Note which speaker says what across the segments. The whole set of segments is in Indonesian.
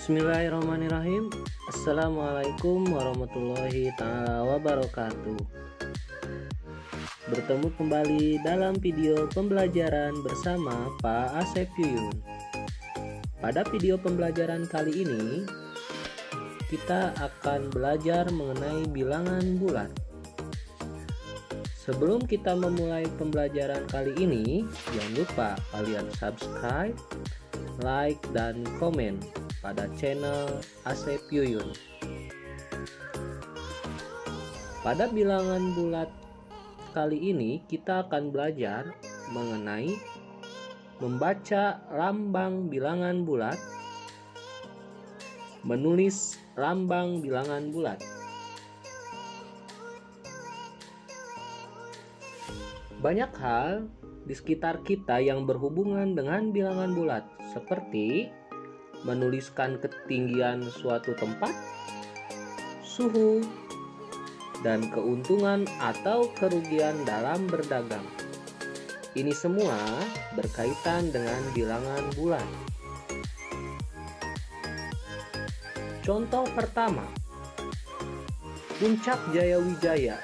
Speaker 1: Bismillahirrahmanirrahim. Assalamualaikum warahmatullahi ta'ala wabarakatuh. Bertemu kembali dalam video pembelajaran bersama Pak Asep Yuyun. Pada video pembelajaran kali ini kita akan belajar mengenai bilangan bulat. Sebelum kita memulai pembelajaran kali ini, jangan lupa kalian subscribe, like, dan komen pada channel Asep Yuyun. Pada bilangan bulat kali ini kita akan belajar mengenai membaca lambang bilangan bulat, menulis lambang bilangan bulat. Banyak hal di sekitar kita yang berhubungan dengan bilangan bulat, seperti menuliskan ketinggian suatu tempat, suhu, dan keuntungan atau kerugian dalam berdagang. Ini semua berkaitan dengan bilangan bulat. Contoh pertama, Puncak Jayawijaya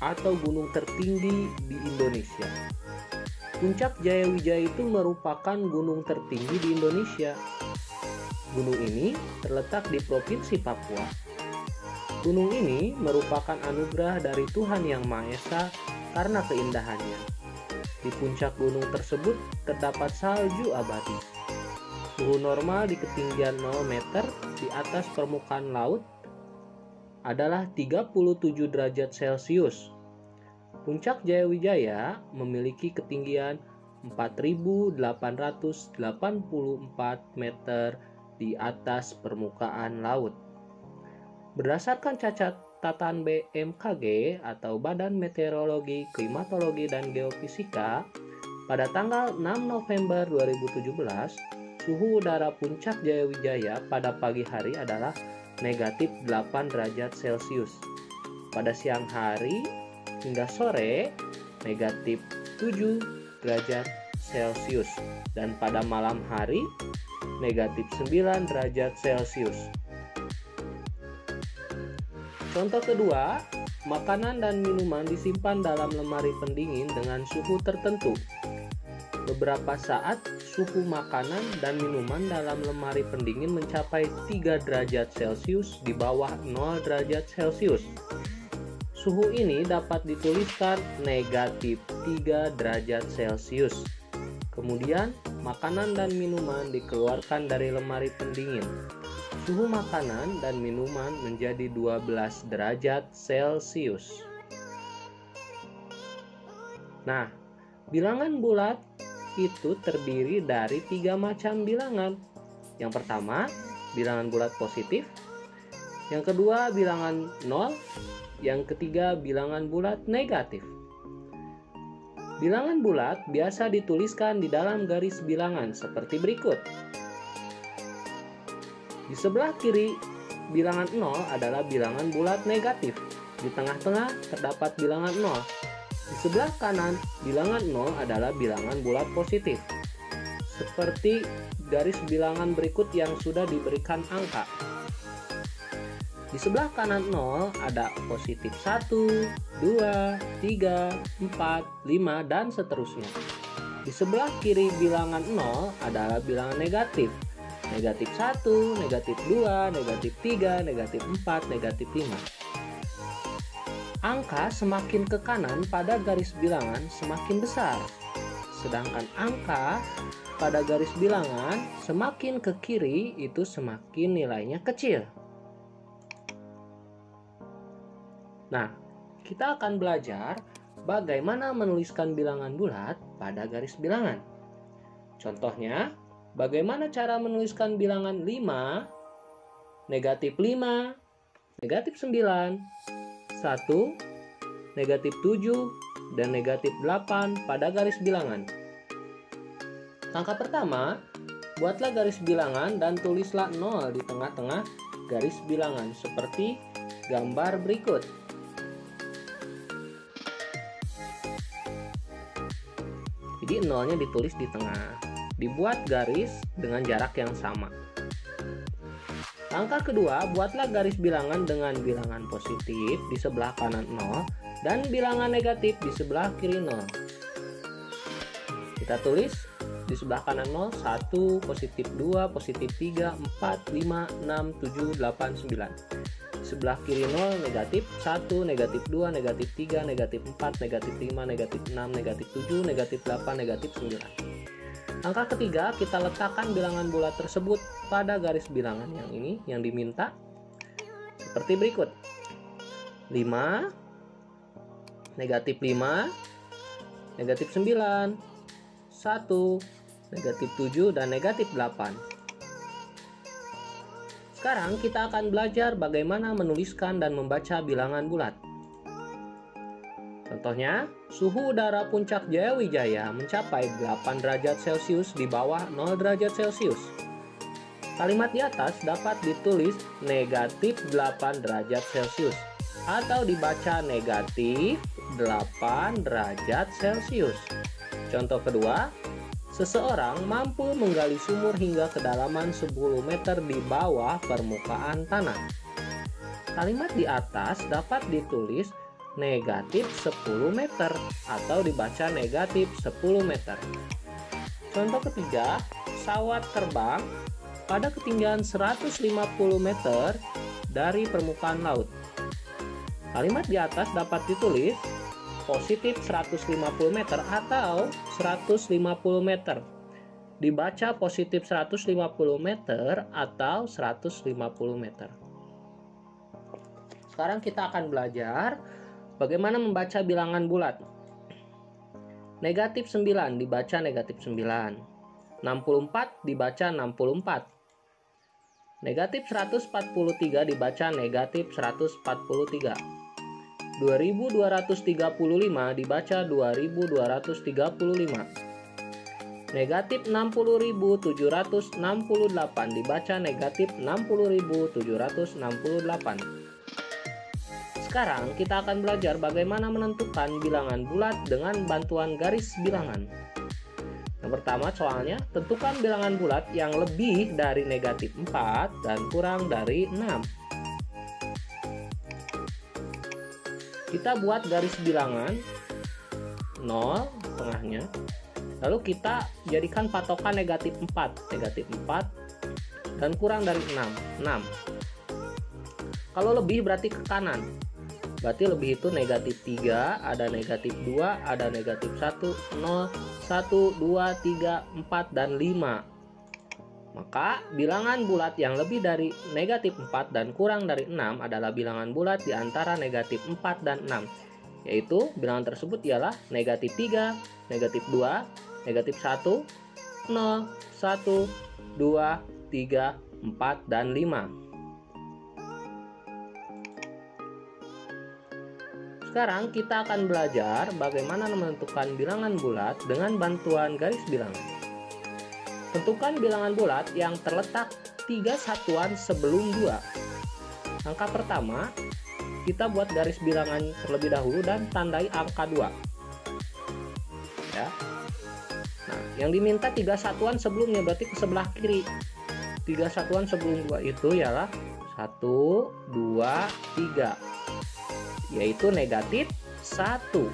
Speaker 1: atau gunung tertinggi di Indonesia. Puncak Jayawijaya itu merupakan gunung tertinggi di Indonesia. Gunung ini terletak di Provinsi Papua. Gunung ini merupakan anugerah dari Tuhan Yang Maha Esa karena keindahannya. Di puncak gunung tersebut terdapat salju abadi. Suhu normal di ketinggian 0 meter di atas permukaan laut adalah 37 derajat Celcius. Puncak Jayawijaya memiliki ketinggian 4.884 meter di atas permukaan laut. Berdasarkan catatan BMKG atau Badan Meteorologi, Klimatologi, dan Geofisika, pada tanggal 6 November 2017, suhu udara Puncak Jayawijaya pada pagi hari adalah negatif 8 derajat Celcius. Pada siang hari hingga sore negatif 7 derajat Celcius, dan pada malam hari negatif 9 derajat Celcius. Contoh kedua, makanan dan minuman disimpan dalam lemari pendingin dengan suhu tertentu. Beberapa saat suhu makanan dan minuman dalam lemari pendingin mencapai 3 derajat Celcius di bawah 0 derajat Celcius. Suhu ini dapat dituliskan negatif 3 derajat Celcius. Kemudian, makanan dan minuman dikeluarkan dari lemari pendingin. Suhu makanan dan minuman menjadi 12 derajat Celcius. Nah, bilangan bulat itu terdiri dari 3 macam bilangan. Yang pertama, bilangan bulat positif. Yang kedua, bilangan 0. Yang ketiga, bilangan bulat negatif. Bilangan bulat biasa dituliskan di dalam garis bilangan seperti berikut. Di sebelah kiri, bilangan 0 adalah bilangan bulat negatif. Di tengah-tengah terdapat bilangan 0. Di sebelah kanan, bilangan 0 adalah bilangan bulat positif. Seperti garis bilangan berikut yang sudah diberikan angka. Di sebelah kanan 0 ada positif 1, 2, 3, 4, 5, dan seterusnya. Di sebelah kiri bilangan 0 adalah bilangan negatif. Negatif 1, negatif 2, negatif 3, negatif 4, negatif 5. Angka semakin ke kanan pada garis bilangan semakin besar. Sedangkan angka pada garis bilangan semakin ke kiri itu semakin nilainya kecil. Nah, kita akan belajar bagaimana menuliskan bilangan bulat pada garis bilangan. Contohnya, bagaimana cara menuliskan bilangan 5, negatif 5, negatif 9, 1, negatif 7, dan negatif 8 pada garis bilangan. Langkah pertama, buatlah garis bilangan dan tulislah 0 di tengah-tengah garis bilangan seperti gambar berikut. Jadi 0-nya ditulis di tengah. Dibuat garis dengan jarak yang sama. Langkah kedua, buatlah garis bilangan dengan bilangan positif di sebelah kanan 0 dan bilangan negatif di sebelah kiri 0. Kita tulis di sebelah kanan 0, 1, positif 2, positif 3, 4, 5, 6, 7, 8, 9. Di sebelah kiri 0, negatif 1, negatif 2, negatif 3, negatif 4, negatif 5, negatif 6, negatif 7, negatif 8, negatif 9. Langkah ketiga, kita letakkan bilangan bulat tersebut pada garis bilangan yang ini yang diminta seperti berikut. 5, negatif 5, negatif 9, 1, negatif 7, dan negatif 8. Sekarang kita akan belajar bagaimana menuliskan dan membaca bilangan bulat. Contohnya, suhu udara Puncak Jayawijaya mencapai 8 derajat Celcius di bawah 0 derajat Celcius. Kalimat di atas dapat ditulis negatif 8 derajat Celcius atau dibaca negatif 8 derajat Celcius. Contoh kedua, seseorang mampu menggali sumur hingga kedalaman 10 meter di bawah permukaan tanah. Kalimat di atas dapat ditulis negatif 10 meter atau dibaca negatif 10 meter. Contoh ketiga, pesawat terbang pada ketinggian 150 meter dari permukaan laut. Kalimat di atas dapat ditulis positif 150 meter atau 150 meter. Dibaca positif 150 meter atau 150 meter. Sekarang kita akan belajar bagaimana membaca bilangan bulat. Negatif 9 dibaca negatif 9. 64 dibaca 64. Negatif 143 dibaca negatif 143. 2235 dibaca 2235. Negatif 60.768 dibaca negatif 60.768. Sekarang kita akan belajar bagaimana menentukan bilangan bulat dengan bantuan garis bilangan. Yang pertama soalnya, tentukan bilangan bulat yang lebih dari negatif 4 dan kurang dari 6. Kita buat garis bilangan 0 tengahnya. Lalu kita jadikan patokan negatif 4 dan kurang dari 6. Kalau lebih berarti ke kanan. Berarti lebih itu negatif 3, ada negatif 2, ada negatif 1, 0, 1, 2, 3, 4, dan 5. Maka bilangan bulat yang lebih dari negatif 4 dan kurang dari 6 adalah bilangan bulat di antara negatif 4 dan 6. Yaitu bilangan tersebut ialah negatif 3, negatif 2, negatif 1, 0, 1, 2, 3, 4, dan 5. Sekarang kita akan belajar bagaimana menentukan bilangan bulat dengan bantuan garis bilangan. Tentukan bilangan bulat yang terletak 3 satuan sebelum 2. Angka pertama, kita buat garis bilangan terlebih dahulu dan tandai angka 2. Ya. Nah, yang diminta 3 satuan sebelumnya berarti ke sebelah kiri. 3 satuan sebelum 2 itu ialah 1, 2, 3. Yaitu negatif 1.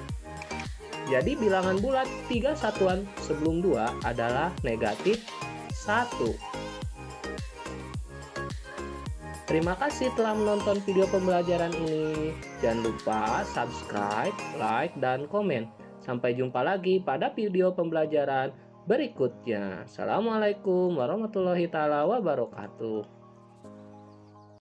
Speaker 1: Jadi bilangan bulat 3 satuan sebelum 2 adalah negatif 1. Terima kasih telah menonton video pembelajaran ini. Jangan lupa subscribe, like, dan komen. Sampai jumpa lagi pada video pembelajaran berikutnya. Assalamualaikum warahmatullahi wabarakatuh.